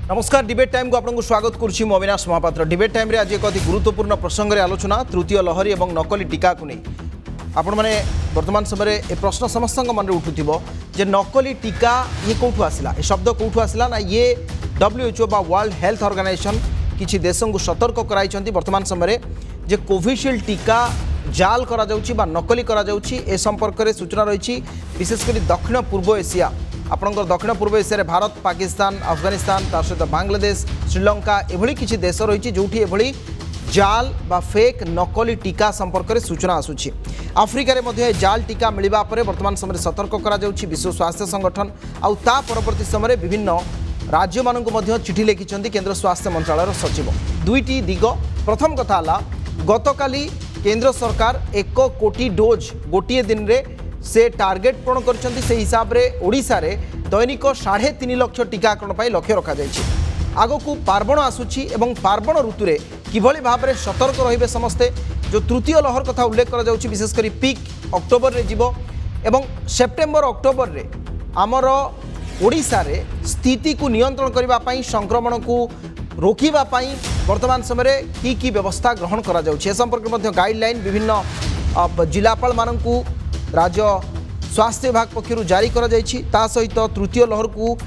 नमस्कार debate time को आपको स्वागत करुच्ची मु अविनाश महापात्र। डिबेट टाइम रे आज एक अति गुरुत्वपूर्ण प्रसंग रे आलोचना तृतीय लहरी और नकली टीका को नहीं आपण मैंने वर्तमान समय ए प्रश्न समस्त मन में उठुथिबो जे नकली टीका ये कौटू आसला ए शब्द कौटू आसला ना ये WHO बा वर्ल्ड हेल्थ ऑर्गेनाइजेशन किछि देशों को सतर्क कराई वर्तमान समय जे कोविशील्ड टीका जाल करा जाउची बा नकली करा जाउची ए संपर्क में सूचना रही विशेषकर दक्षिण पूर्व एशिया आपणकर दक्षिण पूर्व एशिया भारत पाकिस्तान अफगानिस्तान ता सहित बांग्लादेश श्रीलंका एभली किछि देश रही जोठी एभली जाल बा फेक नकली टीका संपर्क में सूचना आसूची। आफ्रिकार मध्ये जाल टीका मिलवा पर वर्तमान समय सतर्क करा जाउची विश्व स्वास्थ्य संगठन आउ ता परवर्ती समय विभिन्न राज्य मानक मध्य चिठी लिखिछन्ती केंद्र स्वास्थ्य मंत्रालय सचिव। दुईटी दिग प्रथम कथा हला गतकाली केंद्र सरकार 1 कोटी डोज गोटे दिन रे से टार्गेट पूर्ण करछन्ती से हिसाब रे ओडिसा रे दैनिक 3.5 लाख टीकाकरण पाई लक्ष्य रखा जायछि। आगकू पार्वण आसुछि एवं पार्वण ऋतु रे किभली भाव में सतर्क रहिबे समस्ते जो तृतीय लहर कथा उल्लेख करा जाउछि विशेषकर पीक अक्टोबर रे जीवो एवं सेप्टेम्बर अक्टोबर रे आमर ओडिसा रे स्थिति को नियंत्रण करबा पई संक्रमण को रोकिबा पई वर्तमान समय की व्यवस्था ग्रहण करा जाउछि। ए संपर्क में गाइडलाइन विभिन्न जिलापाल मानकू राज्य स्वास्थ्य विभाग पक्षर जारी करा जाइछि। ता सहित तृतीय लहर को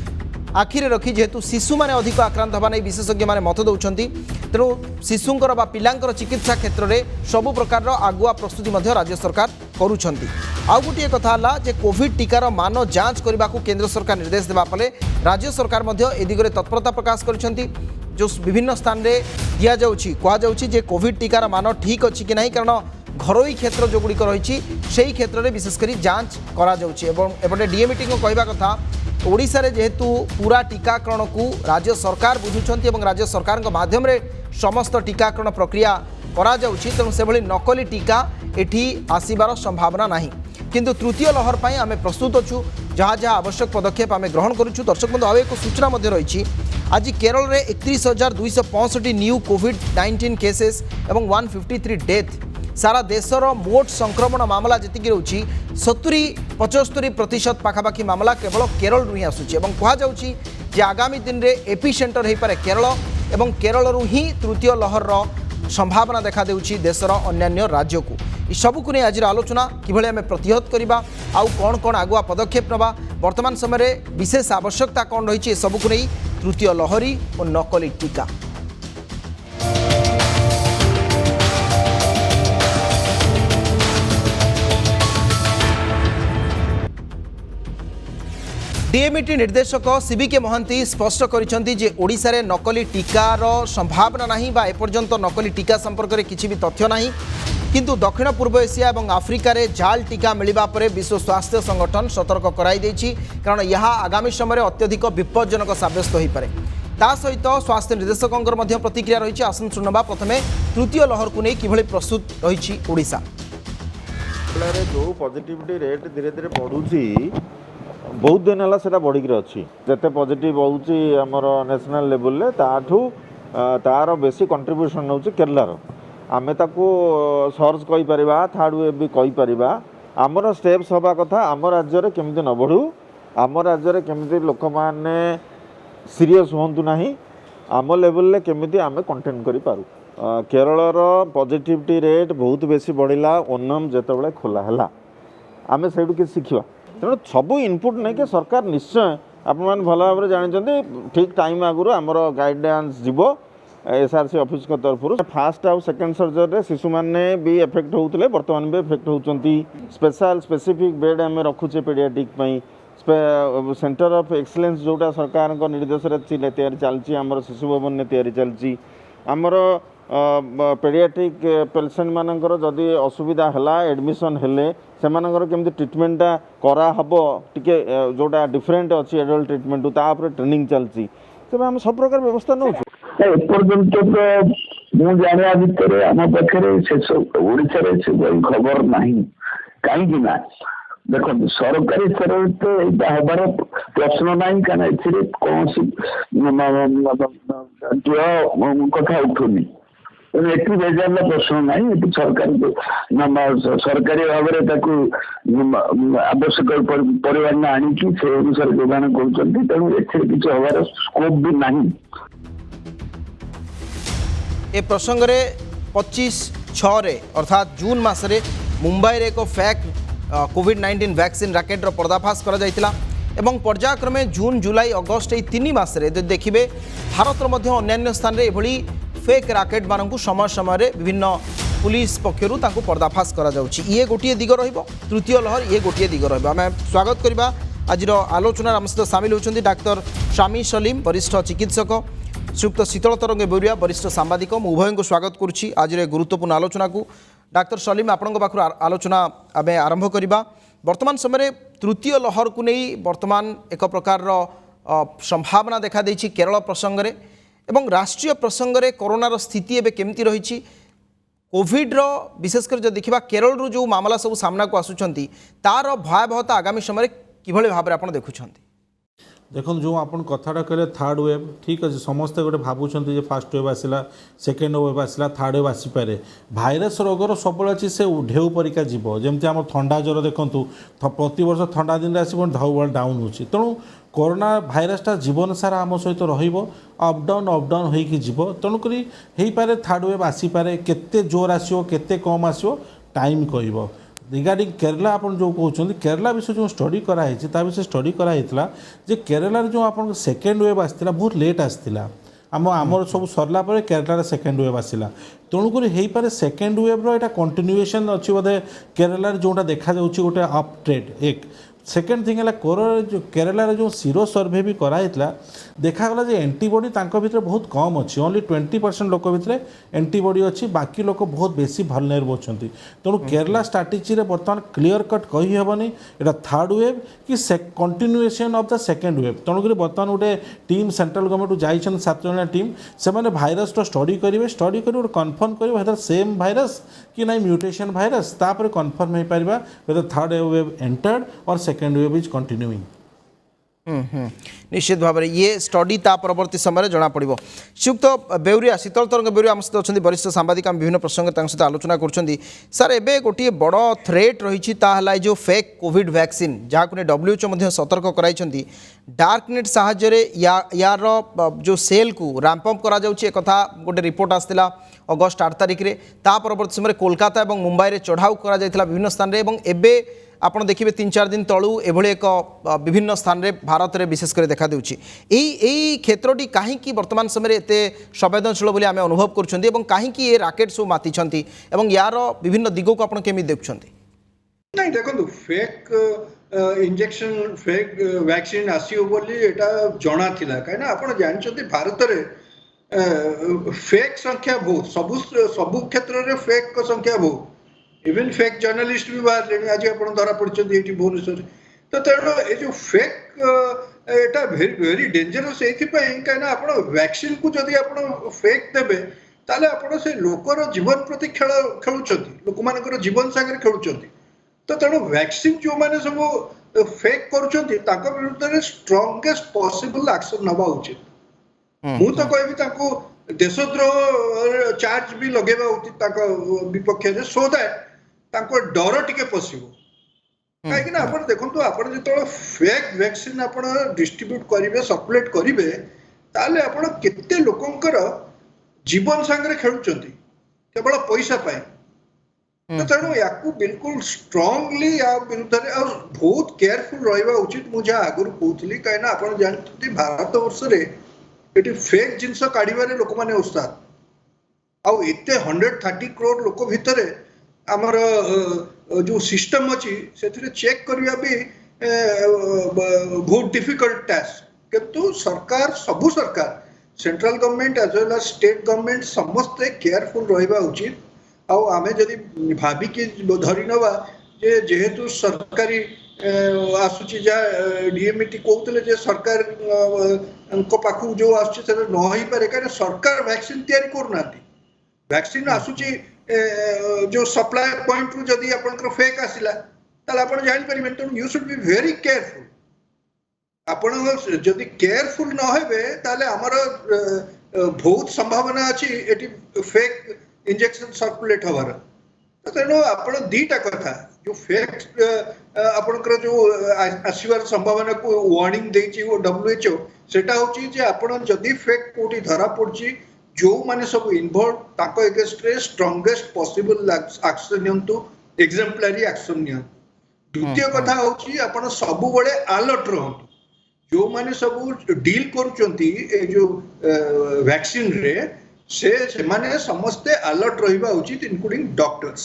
आखिरे रखी जेहेतु शिशु माने अधिक आक्रांत होगा नहीं विशेषज्ञ माने मत दौरान तेणु शिशुंकर बा पिलांकर चिकित्सा क्षेत्र में सबु प्रकार आगुआ प्रस्तुति मध्य राज्य सरकार करुछंती। आउ गोटे कथा हला जे कोविड टीकार मान जांच करने को केंद्र सरकार निर्देश देवा फले राज्य सरकार मध्य ए दिगरे तत्परता प्रकाश करिसेंती। जो विभिन्न स्थान रे दिया जाउछि कहा जाउछि जे कोविड टीकार मान ठीक अछि कि नहीं कारण घरोई क्षेत्र जो गुड़िक रही से क्षेत्र में विशेषकर जांच करा जाउछि। एवं एपटे डीएमटी को कहवा कथा ओडिशा रे जेहेतु पूरा टीकाकरण को राज्य सरकार बुझुछंती एवं राज्य सरकार माध्यम रे समस्त टीकाकरण प्रक्रिया करा जाउछि तेणु से भली नकली टीका एठी आसीबार संभावना नहीं। किंतु तृतीय लहर पाई आमे प्रस्तुत अछु जहाँ जहाँ आवश्यक पदक्षेप आमे ग्रहण करूछु। दर्शक बंधु आउ एक सूचना मध्य रही आज केरल रे 31,265 न्यू कोविड-19 केसेस एवं 153 डेथ सारा देशर मोट संक्रमण मामला जी रोची 70-75% पाखापाखि मामला केवल केरल रु ही आसूची एवं कहा जाउची जे आगामी दिन रे एपी सेंटर हो पारे केरल एवं केरल रु ही तृतीय लहर संभावना देखा देउची देशर अन्यान्य राज्य को। सबू को नहीं आज आलोचना किभली आमे प्रतिहत करबा आउ कौन कौन आगुआ पदक्षेप नबा वर्तमान समय विशेष आवश्यकता कौन रही सबू को नहीं तृतीय लहरी और नकली टीका। डीएमटी निर्देशक सीबीके महांती स्पष्ट करिसेंती जे ओडिशा रे नकली टीकार संभावना नहीं बा एपर्यंत नकली टीका संपर्क में किसी भी तथ्य नहीं। किंतु दक्षिण पूर्व एशिया और आफ्रिकार जाल टीका मिलवा पर विश्व स्वास्थ्य संगठन सतर्क कराई देछि कारण यह आगामी समय अत्यधिक विपज्जनक साब्यस्त हो पारे। ता सहित स्वास्थ्य निर्देशकों प्रतिक्रिया रही आसन शुणवा प्रथमे तृतीय लहर को नहीं किभली प्रस्तुत रही ओडिशा जो पॉजिटिविटी रेट धीरे धीरे बढ़ुची बहुत दिन है सेटा बढ़िक अच्छी जिते पॉजिटिव होमर नेशनल लेवल तार बेसी कंट्रीब्यूशन नौ केरलार आमे ताको सर्च कहीपर थर्ड वेव भी कहीपर आमर स्टेप्स हवा कथा आम राज्य में केमती न बढ़ू आम राज्य में केमती लोक मैंने सीरीयस हूँ ना आम लेवल केमती आमे कंटेन करूँ। केरलर पॉजिटिविटी रेट बहुत बेसी बढ़ला ओनम जिते खोला है आम से किसी शिखा तेणु सबू इनपुट नहीं कि सरकार निश्चय आपण मैंने भल भाव जानते ठीक टाइम आगुरी आमर गाइडेंस जीव एसआरसी ऑफिस तरफ फास्ट आउ सेकेंड सर्जरी शिशु मैंने भी एफेक्ट होते बर्तमान भी एफेक्ट होती स्पेशल स्पेसिफिक बेड आम रखुचे पेडियाट्रिक सेंटर ऑफ एक्सीलेंस जोटा सरकार निर्देश चलती आमर शिशु भवन में तैयारी चलती आमर पेडियाट्रिक पेशेंट मानकर जदि असुविधा है एडमिशन हेले से केमती ट्रिटमेंटा करा हबो टिके जोटा डिफरेंट अच्छी एडल्ट ट्रिटमेंट तापर ट्रेनिंग चलती तेज आम सब प्रकार व्यवस्था नौ एपर्यंत तो मु जाना भितर आम पाखे ओडिशा खबर ना कहीं देखो सरकारी स्तर तो यहाँ हबार प्रश्न ना कहीं कौन कथा उठुनी ତେଣୁ ଏଠି ବେଜାରର ପ୍ରଶ୍ନ ନାହିଁ। ଏଠି ସରକାରୀ ଭାବରେ ତାକୁ ଆବଶ୍ୟକ ପରିମାଣ ଆଣିକି ସେ ଅନୁସାରେ ଯୋଗାଣ କରୁଛନ୍ତି। ତେଣୁ ଏଥିରେ କିଛି ହବାର ସ୍କୋପ ବି ନାହିଁ। ए प्रसंग में 25/6 अर्थात जून मासरे मुंबई रे एक फेक कोविड-19 वैक्सीन राकेटर पर्दाफाश करा जायतिला एवं पर्यायक्रमे जून जुलाई अगस्ट ये 3 मासरे देखिए भारतर मध्य अन्य स्थान रे एभली फेक राकेट मानू समय समय विभिन्न पुलिस पक्षर पर्दाफाश करा जाउछि। ये गोटे दिग रहिबो, तृतीय लहर ये गोटे दिग रहिबो। आम स्वागत करवा आज आलोचना आम सहित सामिल होती डाक्तर शामी सलीम वरिष्ठ चिकित्सक, श्रीयुक्त शीतल तरंगे बेउरिया वरिष्ठ सांबादिक। मु उभय को स्वागत करुच्ची आज गुरुत्वपूर्ण आलोचना को। डाक्तर सलीम आपण पाखु आलोचना आम आरंभ करवा। वर्तमान समय तृतीय लहर को नहीं वर्तमान एक प्रकार संभावना देखा देछि केरल प्रसंग में एवं राष्ट्रीय प्रसंग में कोरोनार स्थिति एवं केमती रही कोविड्र विशेषकर जो देखा केरल रु जो मामला सब सामना को आसुचंती तार भयावहता आगामी समय किभଳି भाबरे आपण देखुछंती? देखो जो आप कथाटा कहले थर्ड वेव ठीक अच्छे समस्ते गोटे भावुं जे फास्ट वेव आसला सेकेंड वेव आसला थर्ड वेव आसीपे भाइरस रोगर सब अच्छी से ढेउ परिका जीव जमी आम थंडा ज्वर देखूँ प्रत वर्ष थंडा दिन आसो ढाउ डाउन हो तेणु कोरोना भाइरसटा जीवन सारा आम सहित रपडाउन अपडाउन हो तेणुक हो पारे थर्ड वेव आसीपे केते जोर आसो केते कम आसो टाइम कह रिगार्डिंग केरला आप जो कहते केरला विषय जो स्टडी कराई विषय स्टडी कराई जे केरला जो आप सेकेंड वेव आसला बहुत लेट आसला आमर सब सरला पर केरला सेकेंड वेव आसला तेणुक हो पारे सेकेंड वेव्र यहाँ कंटिन्यूएसन अच्छी बोधे केरला जोटा देखा गोटे अप ट्रेड एक सेकेंड थिंग है केरला जो सीरो सर्वे भी कराई देखागला जे एंटीबॉडी भीतर बहुत कम अच्छी ओनली 20% लोक भितर एंटीबॉडी अच्छी बाकी लोक बहुत बेसी भलनेरेबल अच्छा तेणु केरला स्ट्राटेजी रे बर्तमान क्लीयर कट कही हेबनी एटा थर्ड वेव कि कंटिन्यूएसन ऑफ द सेकेंड वेव तेणुक बर्तमान गोटे टीम सेंट्रल गवर्नमेंट जाइछन 7 जणिया टीम से भाइरस स्टडी करेंगे स्टडी कर कन्फर्म करेंगे सेम भाइरस कि ना म्यूटेशन भाइरस तापर कन्फर्म हो पार वेदर थर्ड वेव एंटर्ड और सेकेंड वेव इज कंटिन्यूइंग। निश्चित भाव में ये स्टडी ता परवर्ती समय जना पड़ो। श्रीयुक्त बेउरिया शीतल तरंग बेउरिया आम सहित अच्छा वरिष्ठ सांबादिक विभिन्न प्रसंग सहित आलोचना कर सर एबे गोटे बड़ थ्रेट रही जो फेक कोविड वैक्सीन जहाँ को WHO सतर्क कराई डार्कनेट साहाय्य यार जो सेल को रैंपअप करा करा गोटे रिपोर्ट आसला अगस्ट 8 तारिख में ता परवर्ती समय कोलकाता और मुंबई में चढ़ाऊ करा विभिन्न स्थान में एबे आपण देखिए 3-4 दिन तलू एभली एक विभिन्न स्थान में भारत में विशेषकर देखा देउछि क्षेत्रटी कहीं वर्तमान समय एत संवेदनशील बोली आम अनुभव कर कहीं राकेट सब माति यार विभिन्न दिग को आप केमी देखुं? नहीं देखो फेक इंजेक्शन फेक वैक्सीन आसीओ बोली एटा जଣା थिला कहीं आप जानते भारत में फेक संख्या बहुत सबु क्षेत्र में फेक संख्या बहुत इवन फेक जर्नलिस्ट भी बाहर आज आप धरा पड़ते भुवनेश्वर तो तेणु ये जो फेक एटा वेरी डेंजरस ये कहीं आप वैक्सीन को जदि आप फेक देवे ताले आप से लोकर जीवन प्रति खेलुंट लोक मान जीवन सागर खेलुंट तो तेणु वैक्सीन जो मैंने सब फेक कर विरुद्ध स्ट्रंगेस्ट पॉसिबल एक्शन नवा उचित। मु तो कहबी देशद्रोह चार्ज भी लगेगा उचित विपक्ष सो दैट डर टिके पशिबो कहीं आप देखो आप जो फेक वैक्सीन आप डिस्ट्रीब्यूट करेंगे सर्कुलेट करेंगे ताले आप केते लोकंकर जीवन सांगरे खेलुंट केवल पैसा पाए तो तेणु या बिल्कुल स्ट्रांगली या विरुद्ध बहुत केयरफुल रहा उचित मुझे आगुरी कहती कहीं आप जानते भारत वर्ष ये फेक जिनस काढ़वे लोक मैंने उस्ताद आउ एते 130 करोड़ लोक भितर आमर जो सिस्टम अच्छी से चेक करवा भी बहुत डिफिकल्ट टास्क किंतु सरकार सबू सरकार central government as well as state government समस्ते केयरफुल रहा उचित आम जदि भाविकी धरी नवा जेहेतु सरकारी आसूची जहाँ डीएमईटी कहते सरकार पाखु जो आसुची न हो पारे कहीं सरकार वैक्सीन तैयारी करना वैक्सीन आसूची जो सप्लाई पॉइंट रु जदि आप फेक आसला आप जापर तेणु you should be very careful आप जदि केयरफुल न हेबे ताले हमर बहुत संभावना अच्छी एटी फेक इंजेक्शन सर्कुलेट हवार तेणु आपण दीटा कथा जो फेक आपणकर जो आसबार संभावना को वार्निंग देछि WHO सेटा होछि जे आपण जदी फेक कोठी धरा पड़छि जो माने सब इन्वॉल्व ताको अगेंस्ट रे स्ट्रांगेस्ट पॉसिबल एक्शन नियंतु एग्जाम्पलरी एक्शन नियंतु द्वितीय कथा होछि आपण सब बळे अलर्ट रहंतु जो माने सब डील करूचंती ए जो वैक्सीन रे से माने समस्ते अलर्ट रहिबा उचित इंक्लूडिंग डॉक्टर्स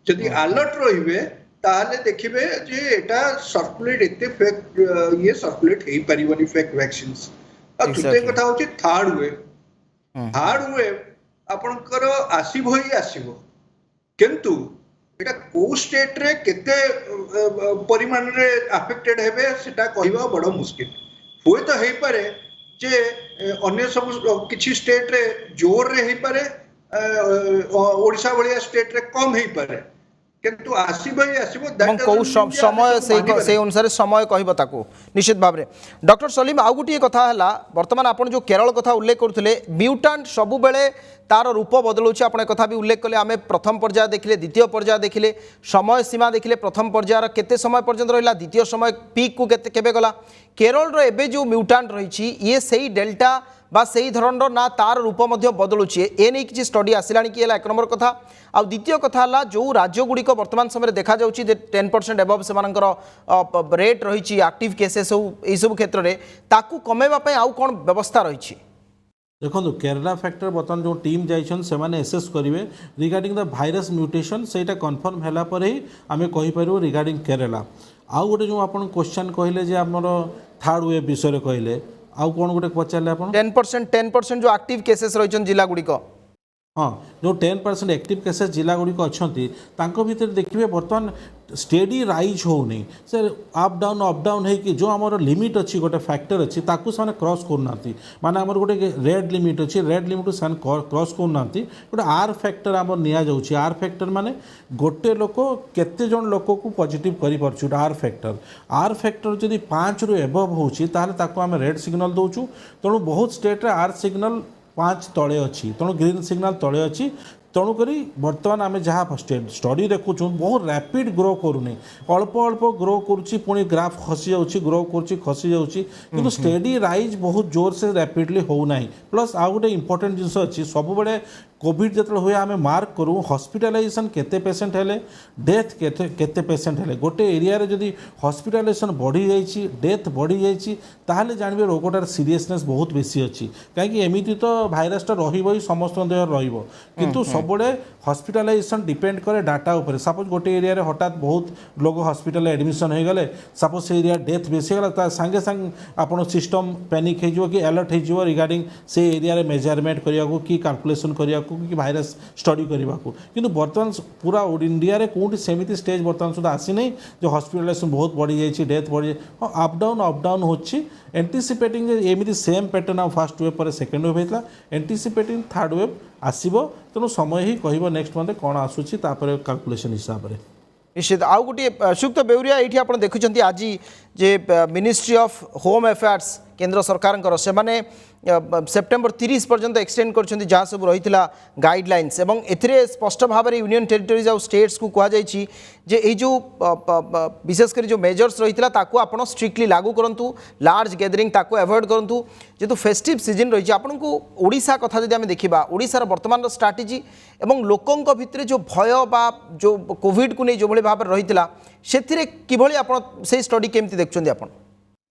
यदि अलर्ट रहिबे ताहले देखिबे जे एटा सर्कुलेट एते फेक ये सर्कुलेट हेई परिबनी फेक वैक्सीन्स आ तृतीय कथा होछि थर्ड वेव आपणकर आसीबो ही आसीबो किंतु एटा को स्टेट रे केते परिमाण रे अफेक्टेड हेबे सेटा कहबा बड़ मुश्किल होय तो हेई पारे जे अन्य सब किछि स्टेट रे जोर रे हेई पारे ओडिशा भलिया स्टेट रे कम हेई पारे किंतु आसीबो ही आसीबो को समय से अनुसार समय कहबो ताको निश्चित भाव में डॉक्टर सलीम आउ गोटे कथा है वर्तमान आपण जो केरल कथा उल्लेख करते म्यूटांट सबु बेले तार रूप बदलुचे आपण कथा भी उल्लेख कले आम प्रथम पर्याय देखिले द्वितीय पर्याय देखिले समय सीमा देखिले प्रथम पर्यायर केते समय पर्यंत रहिला द्वितीय समय पीक को केबे गला केरल रो एबे जो म्यूटांट रही ये सही डेल्टा बा सही धरणर ना तार रूप बदलुचे ए नहीं किसी स्टडी आसला कि एक नंबर कथा आ द्वितीय कथा है जो राज्यगुड़िक वर्तमान समय देखा जाउछि 10% एबव से रेट रही एक्टिव केसेस यही सब क्षेत्र में ताकू कमेवा पय आउ कौन व्यवस्था रही देखो केरला फैक्टर बर्तमान जो टीम जाइछन से माने एसेस करेंगे रिगार्डिंग द भाइरस म्यूटेशन सेटा कन्फर्म है पर ही आम कहीपर रिगार्डिंग केरला आउ गोटे जो आप क्वेश्चन कहले जे आमर थर्ड वेव विषय कहले आउ कौन गोटे पचारे आप 10% जो एक्टिव केसेस रही जिला गुड़िक हाँ जो 10% एक्टिव केसेस जिला गुड़िक अच्छा भितर देखिए बर्तमान स्टेडी राइज होनी से अप डाउन है कि जो आमर लिमिट अच्छी गोटे फैक्टर अच्छी ताकू से क्रॉस करना माने आमर गोटे रेड लिमिट अच्छी रेड लिमिट से क्रॉस करना गोटे आर फैक्टर आमर नि आर फैक्टर माने गोटे लोक केते जन लोक को पॉजिटिव करि परछु आर फैक्टर जदि 5 रु एबव होची ताहले ताकू आम रेड सिग्नल दउछु तेणु बहुत स्टेट रे आर सिग्नल 5 तले अच्छी तेणु ग्रीन सिग्नल तले अच्छी तेणुक बर्तमान आम जहाँ स्टडी देखु बहुत रैपिड ग्रो करूनी अल्प अल्प ग्रो करुच्ची पुणी ग्राफ खसी जाऊँगी ग्रो करुच्ची खसी जाऊँगी किंतु स्टेडी राइज बहुत जोर से रैपिडली होना प्लस आउ गोटे इंपोर्टेंट जिनस अच्छी सब बड़े कोविड जो हुए आम मार्क करूँ हॉस्पिटलाइजेशन केते पेसेंट हेले डेथ केते पेसेंट हेले गोटे एरिया रे जदि हॉस्पिटलाइजेशन बढ़ी जाइए डेथ बढ़ी जाइए ताहले जानबे रोगटार सीरियसनेस बहुत बेसी अच्छी कहीं एमती तो भाइरसटा रही समस्त देह रहिबो किंतु सबले हॉस्पिटलाइजेशन डिपेंड करे डाटा उपर सपोज गोटे एरिया रे हठात बहुत लोग हॉस्पिटल एडमिशन हो गले सपोज से एरिया डेथ बेसी गला सांगे सांग आपण सिस्टम पैनिक हो कि अलर्ट हो रिगार्डिंग से एरिया रे मेजरमेंट करने कि कैलकुलेशन करने कि भाइरस स्टडी करने कि बर्तमान पूरा इंडिया रे कोठी सेमिति स्टेज बर्तमान सुधा आसी नहीं जो हॉस्पिटलाइजेशन बहुत बढ़ी जाइए डेथ बढ़ी हाँ अप डाउन होची एंटीसिपेटिंग एमती सेम पैटर्न आ फर्स्ट वेव पर सेकेंड वेव होता एंटीसिपेटिंग थर्ड वेव आसो तेणु समय ही कह नेक्स्ट मंथ कौन आसूची कैलकुलेशन हिसाब से निश्चित आउ गोटे सुयुक्त बेउरिया ये आप देखुं आज जे मिनिस्ट्री ऑफ होम अफेयर्स केंद्र सरकार से माने सेप्टेम्बर 30 पर्यंत एक्सटेंड कर जहाँ सब रही गाइडलाइंस एवं एथिरे स्पष्ट भाव में यूनियन टेरिटोरीज आउ स्टेट्स को कहुई जे जो विशेषकर जो मेजर्स रही आपड़ स्ट्रिक्टली लागू करूँ लार्ज गैदरिंग ताको अवॉइड करूँ जेहेतु फेस्टिव सीजन रही आपन को ओडिशा कथा जब देखा ओडिशार वर्तमान स्ट्राटेजी एवं लोकों भितर जो भय बा जो कोविड को नहीं जो भाव रही से किभली आप से स्टडी केमती देखुं आप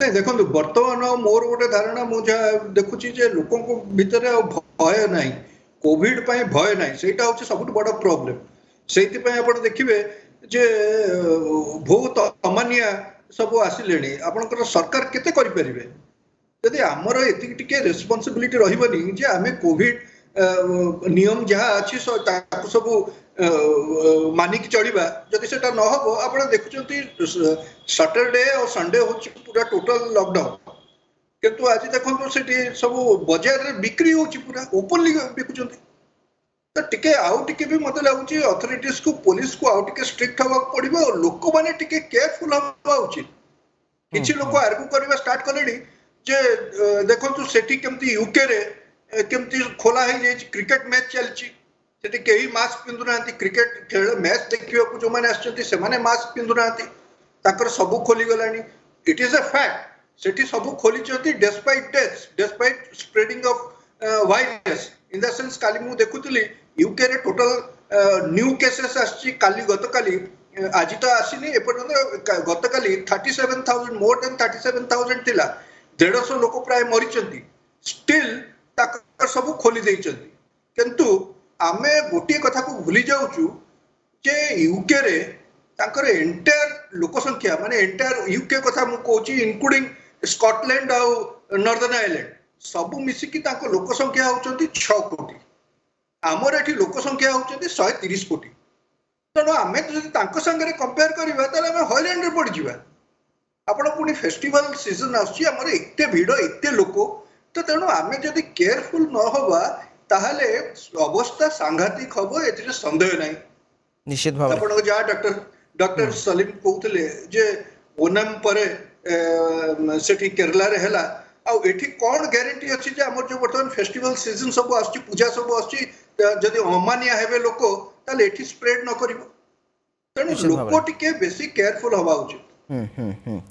देखो बर्तमान मोर गोटे धारणा मुझे देखुची जे लोकों को भितर भय ना कोविड पाई भय ना सेटा हूँ सब बड़ प्रोब्लेम से देखिए जे बहुत अमानिया सब आसिले आपंकर सरकार केते करि परिबे यदि आमर एति टिके रेस्पॉन्सिबिलिटी रहबनी जे आमे कोविड नियम जहाँ अच्छी सब मानिक चढ़ा जदि से न हम आप देखुं सैटरडे और संडे हूँ पूरा टोटल लॉकडाउन किंतु आज देखो से सब बजार में बिक्री हो पूरा ओपनली बिकुंट तो टिके आउ टिके भी मत लगुच अथॉरिटीज को पुलिस को आउ टिके स्ट्रिक्ट हवा पड़ो और लोक मैंने टिके केयरफुल हवा उचित किसी लोक आर्ग्यू करवा स्टार्ट कले जे देखो सेठी केमती यूके रे केमती खोला हो जाए क्रिकेट मैच चलती सेठी केही मास्क पिंधु ना क्रिकेट खेल मैच देखियो को जो माने आछंती से माने मास्क पिंधु ना ताकर सब खोली गलानी इट इज अ फैक्ट सेठी सब खोली चंती despite deaths despite spreading of virus in the sense काली मु देखुतली यूके रे टोटल न्यू केसेस आछि काली गतकाली आज तो आसीनी एपर्यंत गतकाली 37,000 मोर देन 37,000 थिला 150 लोक प्राय मरिचंती स्टिल ताकर सब खोली देइचंती किंतु आमे गोटे कथा को भूली जाउचु जे यूके रे ताकर एंटायर लोक संख्या माने एंटायर यूके कथा मु कहूची इंक्लूडिंग स्कॉटलैंड और नॉर्दर्न आयरलैंड सब मिसिकी ताको लोक संख्या होचंती 6 कोटी आमर एठी लोक संख्या होचंती 130 कोटी तेणु आम जो संगे कंपेयर करवा आम हईराण में पड़जा आपण पुणी फेस्टिवल सीजन आमर एत भिड़ एत लोक तो तेणु आम जदि केयरफुल न हवा ताहले अवस्था सांघातिक हम ए सन्देह ना निश्चित भाव आप जहाँ डॉक्टर सलीम कहते जे ओनम पर सेठी केरला रे हैला आउ एठी कौन ग्यारंटी अच्छी जे आमर जो बर्तमान फेस्टिवल सीजन सब आछि पूजा सब आछि जदि अमानिया हेबे लोक ताले एठी स्प्रेड न करिवो तेणु लोक टिके बेसी केयरफुल हवा उचित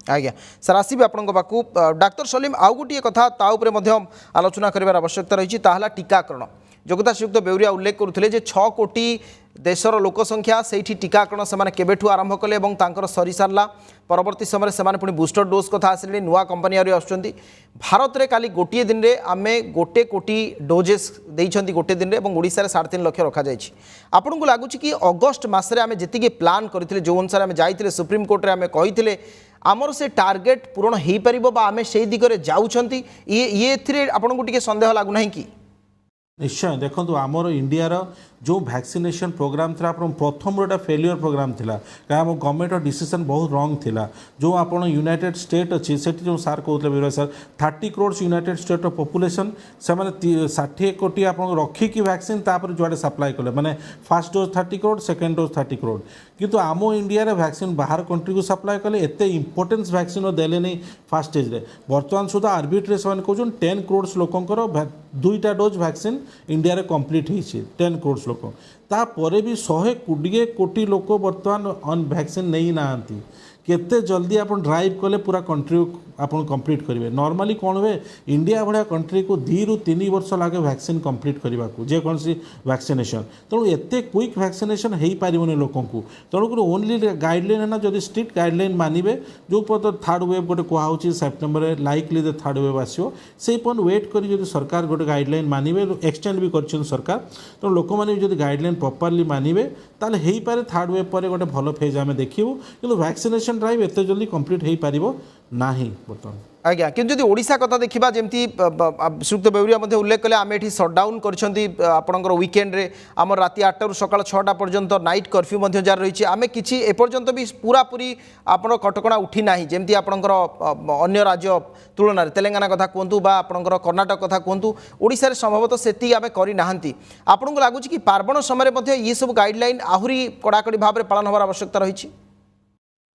आज्ञा सर आसबि आपण पाखु डाक्टर सलीम आउ गोटे कथा ता उपरे मध्य आलोचना करिवार आवश्यकता रही ताहला टीकाकरण जोगता श्रीयुक्त बेउरिया उल्लेख करुले 6 कोटी देशर लोक संख्या से टीकाकरण से केबेठू आरंभ कले और तांकर सरी सारा परवर्ती समय से पुणी बूस्टर डोज कथा आसिले नुआ कंपानी आसुँच भारत में काली गोटे दिन में आम 1 कोटी डोजेस देइछंती गोटे दिन में ओडिशा रे 3.5 लाख रखा जाइछि आपन को लागुछि कि अगस्त मासरे आम जी प्लान करथिले जो अनुसार आम जाइथिले सुप्रीम कोर्ट रे आम कहिथिले आमर से टार्गेट पूरण हो पारिबो बा आम से दिगरे जाउछंती ये एथिरे आपन को टिके संदेह लागु नाही कि निश्चय देखो आमर इंडियार जो वैक्सीनेशन प्रोग्राम था प्रथम गोटे फेलियर प्रोग्राम था क्या गवर्नमेंट डिसीजन बहुत रंग थिला जो आप यूनाइटेड स्टेट अच्छी से जो सार कहते Veer sir 30 crore United State population से 60 कोटी आप रखिकी वैक्सीन तापर जुआड़े सप्लाई कले माने first dose 30 crore second dose 30 crore किंतु आम इंडिया रे वैक्सीन बाहर कंट्री को सप्लाई कले एते इंपोर्टेंस वैक्सीन देले नहीं फर्स्ट स्टेज रे बर्तमान सुधा आर्बिट्रे से कहते 10 करोड़ लोकंकर 2टा डोज वैक्सीन इंडिया रे कंप्लीट होइछि 10 करोड़ लोक तापर भी 120 कोटी लोक बर्तमान वैक्सीन नहीं ना केते जल्दी आप ड्राइव कले पूरा कंट्री आप कंप्लीट करेंगे नॉर्मली कौन हुए इंडिया भाया कंट्री को 2 ରୁ 3 वर्ष लगे वैक्सीन कंप्लीट करने को जेकोसी वैक्सीनेशन तेणु एत क्विक वैक्सीनेशन हो पारन लोक तेणुक ओनली गाइडलाइन है ना जब स्ट्रिक्ट गाइडलाइन मानवे जो पर्यटन थर्ड वेव गोटे कहूँ सेप्टेम्बर में लाइकली थर्ड वेव आसो से पर्यटन वेट कर सरकार गोटे गाइडलाइन मानवे एक्सटेंड भी कर सरकार तेणु लोक मैंने जो गाइडलाइन प्रॉपर्ली मानवे ताले हो पारे थर्ड वेव पर गोटे भल फेज आम देखू कि वैक्सीनेशन ड्राइव एत जल्दी कंप्लीट हो पार ना बर्तमान आज्ञा कि जदि ओडिशा कथा देखा जमी श्रीयुक्त बेउरिया उल्लेख कले आम ये सटडाउन कर वीकेंड रे आम राति 8 ରୁ सकाळ 6टा पर्यंत नाइट कर्फ्यू जार रही आम कि एपर्यंत भी पूरा पूरी आपण कटकणा उठी ना जमी आपणकर अन्य राज्य तुलन में तेलंगाना कथा कहतु बा आपणकर कर्णाटक कथा कहतु ओडिशा रे संभवतः सेति आम करना आपन को लगुच कि पार्वण समय ये सब गाइडलाइन आहरी कड़ाकड़ी भाव में पालन होवार आवश्यकता रही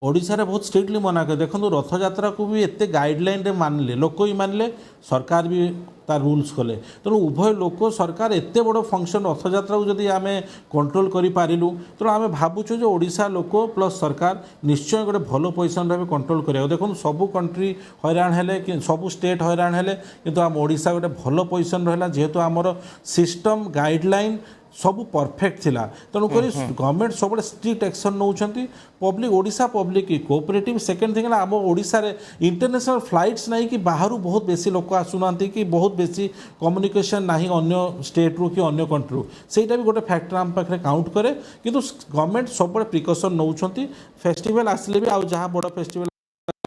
ओडिशा रे बहुत स्ट्रिक्टली मना कर देखो रथ यात्रा को भी एत गाइडलाइन रे मानले लोक ही मानले सरकार भी तार रूल्स कले तेणु उभय लोक सरकार एत बड़ फंक्शन रथ यात्रा को जदि आम कंट्रोल करूँ तेणु आम भावुँ जो ओडिशा लोक प्लस सरकार निश्चय गोटे भल पोजिशन रे कंट्रोल करा देखो सबू कंट्री हैरान हेले कि सबू स्टेट हैरान हेले किंतु आम ओडिशा गोटे भल पोजिशन रहा जेहेतु आमर सिस्टम गाइडलाइन सब परफेक्ट थिला तेणुक गवर्नमेंट सब स्ट्रिक्ट एक्शन नौकरी public Odisha public cooperative second thing आम ओडिशा रे इंटरनेशनल फ्लाइट्स नहीं कि बाहर बहुत बेसी लोक आसुना कि बहुत बेसी कम्युनिकेशन ना अन्य स्टेट रू कि अन्य कंट्री रू सेटा भी गोटे फैक्टर आम पाखे काउंट करे किंतु गवर्नमेंट सब प्रिकसन नौकरी फेस्टिवल आसिले भी आउ जहाँ बड़ फेस्टिवल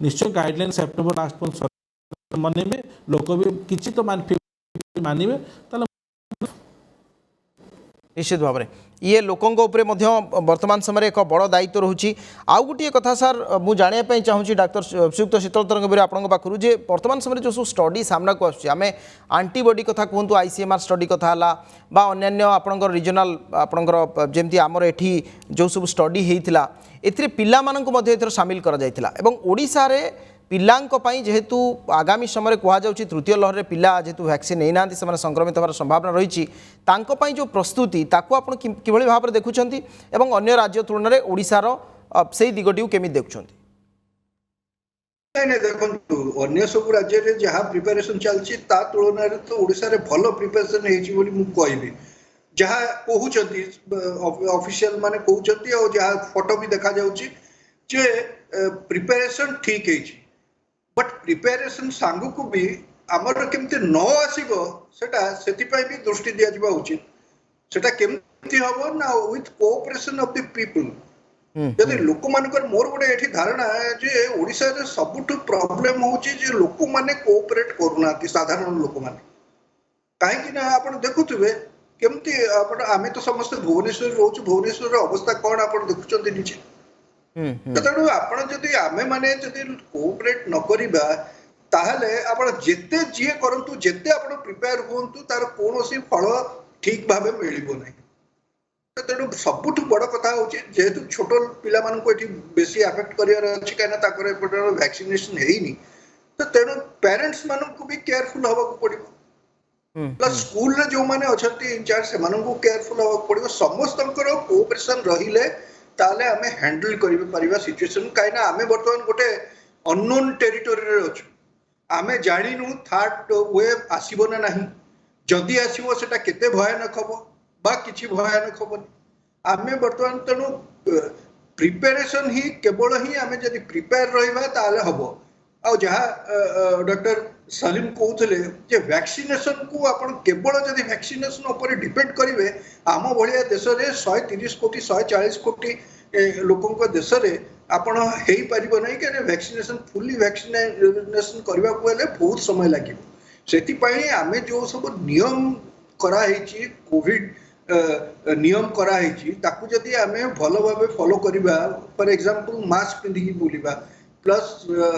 निश्चय गाइडलाइन सेप्टेम्बर लास्ट मनइबे लोक भी किसी तो मानवे निश्चित भाव में ये लोकों वर्तमान समय एक बड़ दायित्व रोचे आउ गोटे कथा सर मुझे जानापी चाहूँगी डाक्टर श्रीयुक्त शीतल तरंग आपंक पाखु जे वर्तमान समय जो सब स्टडी सामना को आम आंटीबॉडी कथा कहतु आईसीएमआर स्टडी कथा बा अन्य आपंकर रिजनाल आपंकर जमी आमर एठी जो सब स्टडी होता ए पिला सामिल कर ओडिशा रे पिलांक पई जेहेतु आगामी समय कहुच्छी तृतीय लहर पिला जेहेतु वैक्सीन नहीं ना से संक्रमित होवार संभावना रही जो प्रस्तुति ताकू आप किभली भाव में देखुंट एवं अन्य राज्य तुलन में ओडिशार से दिगटी केमी देखुंट नहीं देखो अन्य सब राज्य में जहाँ प्रिपेरेसन चलती तुलन में तो ओडिशा रे भल प्रिपेरेसन होइबी जहाँ कहते ऑफिशियल माने कहते और जहाँ फोटो भी देखा जाउची जे प्रिपेरेसन ठीक है बट प्रिपेरेसन सांग को भी आमर केमती न आसीबो सेटा सेतिपाई भी दृष्टि दिया जिबा उचित सेटा केमती हबो ना with cooperation of the people यदि लोक मानकर मोर गोटे एठी धारणा है जे ओडिसा रे सबुठु प्रॉब्लम होची जे लोक माने कोऑपरेट करूना साधारण लोक माने काहे कि ना आपण देखुथिबे केमती आपण आमे तो समस्त भुवनेश्वर रोच भुवनेश्वर रो अवस्था कोन आपण देखुचंती निचे तेणु आपण जदि आमे माने जदि कोऑपरेट न करिबा ताहले आपण जेते जिए करंतु जेते आपण प्रिपेयर होंतु तार कोनोसी फल ठीक भाबे मिलिबो नै तेणु सबुठ बड़ कथा होची जेहेतु छोट पिला मान को एठी बेसी अफेक्ट करियर अछि काना ताकर एपटर वैक्सीनेशन हेइनी तो तेणु पेरेंट्स मान को भी केयरफुल हवा को पड़िबो प्लस स्कूल रे जो माने अछंती इंचार्ज से मान को केयरफुल हवा को पड़िबो समस्तंकर कोऑपरेशन रहिले ताले हमें हैंडल करि परिबा सिचुएशन काइना हमें वर्तमान गोटे अननोन टेरिटोरी रे अछु आमे जानिनु थर्ड वेव आसीबो ना नाही जदि आसीबो सेटा केते भयानक हबो बा किछि भयानक हबो आमे वर्तमान तनु प्रिपरेशन ही केवल ही आमे जदि प्रिपेयर रहिबा ताले हबो आ जहाँ डॉक्टर सलीम कहते जे वैक्सीनेशन को आपण केवल जदि वैक्सीनेशन ऊपर डिपेंड करेंगे आम भाया देश में 130 कोटी 140 कोटी लोकों देश में आपण हो पार ना कि वैक्सीनेशन फुली वैक्सीनेशन करने को हेले बहुत समय लगे से आम जो सब नियम कराई कोविड नियम कराई ताकू जदि आम भल भाव फॉलो करवा फॉर एग्जांपल मास्क पिंधिकी बुलवा प्लस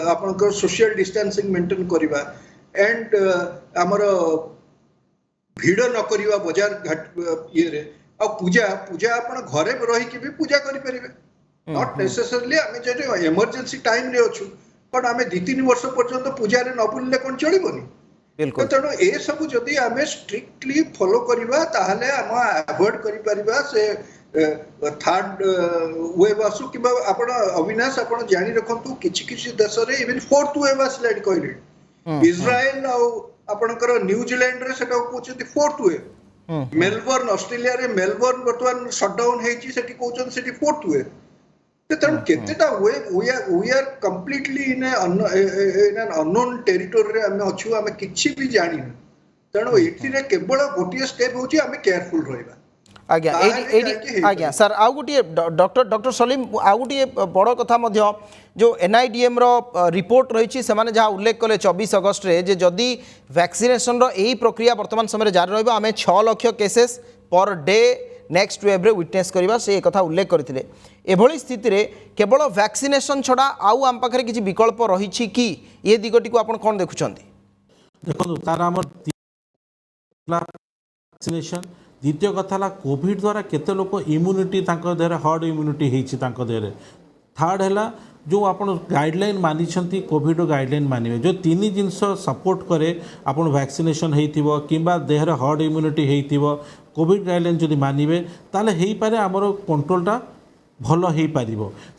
आपनकर सोशल डिस्टेंसिंग मेंटेन करवा एंड आमर भीड़ न करवा बाजार घाट ये आ पूजा पूजा आपण घरे रही भी पूजा करि परिबे नॉट नेसेसरली आमे जे इमरजेंसी टाइम रे अछु पण आमे 2-3 वर्ष पर्यंत पूजा रे न बुलले कोन चलिबोनी बिल्कुल तेणु ए सब जदि आमे स्ट्रिक्टली फॉलो करवा ताहले हम अवॉइड करि परिबा से थर्ड वेव आसु कि आपण अविनाश आपण जानी रखंतु किछि किछि देश रे इवन फोर्थ वेव आसलाडी कहले इजराइल आ आपणकर न्यूजीलैंड रे सेटा कहउछथि फोर्थ वेव मेलबोर्न ऑस्ट्रेलिया रे मेलबोर्न वर्तमान शटडाउन हेछि सेठी कहउछन सेठी फोर्थ वेव तेणु केतेटा wave we are completely in an unknown territory रे हम अछु हम किछि भी जानि तेणु एठी रे केवल गोटिए स्टेप होछि हम केयरफुल रहबा आज्ञा आज्ञा सर आउ गोटे डॉक्टर सलीम आउ गोटे बड़ कथा मध्य जो एनआईडीएम रो रिपोर्ट रही से जहाँ उल्लेख कले 24 अगस्त रे जे जदि वैक्सीनेशन रो यही प्रक्रिया वर्तमान समय जारी रहिबो आमे 6 lakh cases per day next wave रे विटनेस करबा से कथा उल्लेख करथिले एभली स्थिति रे केवल वैक्सीनेशन छड़ा आउ आम पाखरे किछि विकल्प रही कि ये दिगटी को आपण कोन देखुछंती देखो तार हमर वैक्सीनेशन द्वितीय कथा है कोविड द्वारा केते लोक इम्यूनिटी देहरे हर्ड इम्यूनिटी होती देहरे थर्ड है जो आप गाइडलाइन मानी कोविड गाइडलाइन मानवे जो 3 जिनस सपोर्ट करे आप वैक्सीनेशन हो कि देहरे हर्ड इम्यूनिटी हो कोविड गाइडलाइन जब मानवे ताले हो पारे आमर कंट्रोलटा भल हो पार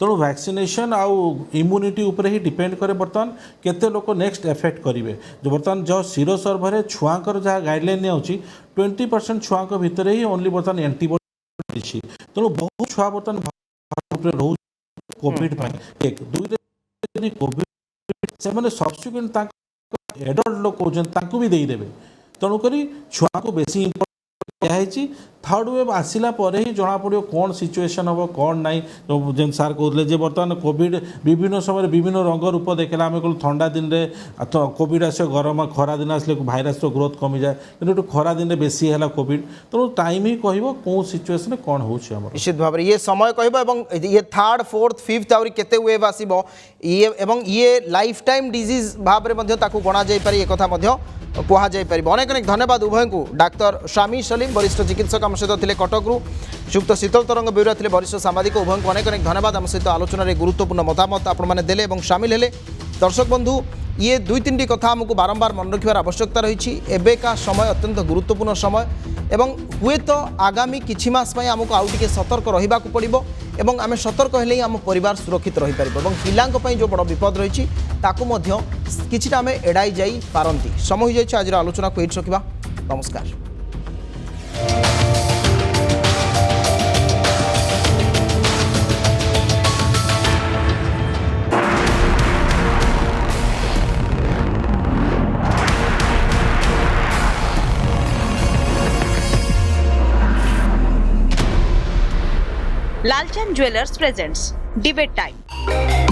तेणु वैक्सीनेशन आउ इम्यूनिटी उपर ही डिपेंड करे बर्तमान केते लोक नेक्स्ट एफेक्ट करेंगे जो बर्तमान जो सीरो सर्भे छुआंकर जहाँ गाइडलाइन नियाउछि 20% छुआंक भितर ही ओनली बर्तमान एंटीबॉडी तेणु बहुत छुआ बर्तमान रोज कोविड एक दुई कोविड से सब्सिक्वेंट एडल्ट लोक कहते भी देदेवे तेणुक छुआ को बेसी थर्ड वेव आसला ही जना पड़ो कौन सिचुएशन हम कौन नाई जेन सार कहते बर्तमान कोविड विभिन्न समय विभिन्न रंग रूप देखला आम कहूँ ठंडा दिन में कोविड आस गरम खरा दिन आसले भाइरस ग्रोथ कमी जाए कि खरा दिन में बेसी है कोविड तेणु टाइम ही कह कौन सिचुएशन कौन हो निश्चित भाव ये समय कह ये थर्ड फोर्थ फिफ्थ आउरी केते वेव आसीबो ये लाइफ टाइम डिजीज भाव में गणा जाई पारे एक कथा कह जापर अनेक अनेक धन्यवाद उभय को डाक्तर शामी सलीम वरिष्ठ चिकित्सक आम सहित थे कटकू युक्त शीतल तरंग ब्यूरो थे वरिष्ठ सांबादिक उभय को अनेक अनेक धन्यवाद आम सहित आलोचन गुरुत्वपूर्ण मतामत आपण मैंने देले सामिल हेले दर्शक बंधु ये दुई तीन कथा आमको बारंबार मन रखार आवश्यकता रही एबेका समय अत्यंत गुरुत्वपूर्ण समय एवं हुए तो आगामी किछि मास पई आमको आउ टिके सतर्क रहिबा को पड़िबो एवं आमे सतर्क हेले ही आम परिवार सुरक्षित रहि परिबो एवं पिलांक पई जो बड़ विपद रही ताकू मध्य किछिटा आमे एडाई जाई पारंती। समय हो जाय आज आलोचना को एट रखिबा। नमस्कार। Lalchand jewellers presents debate time.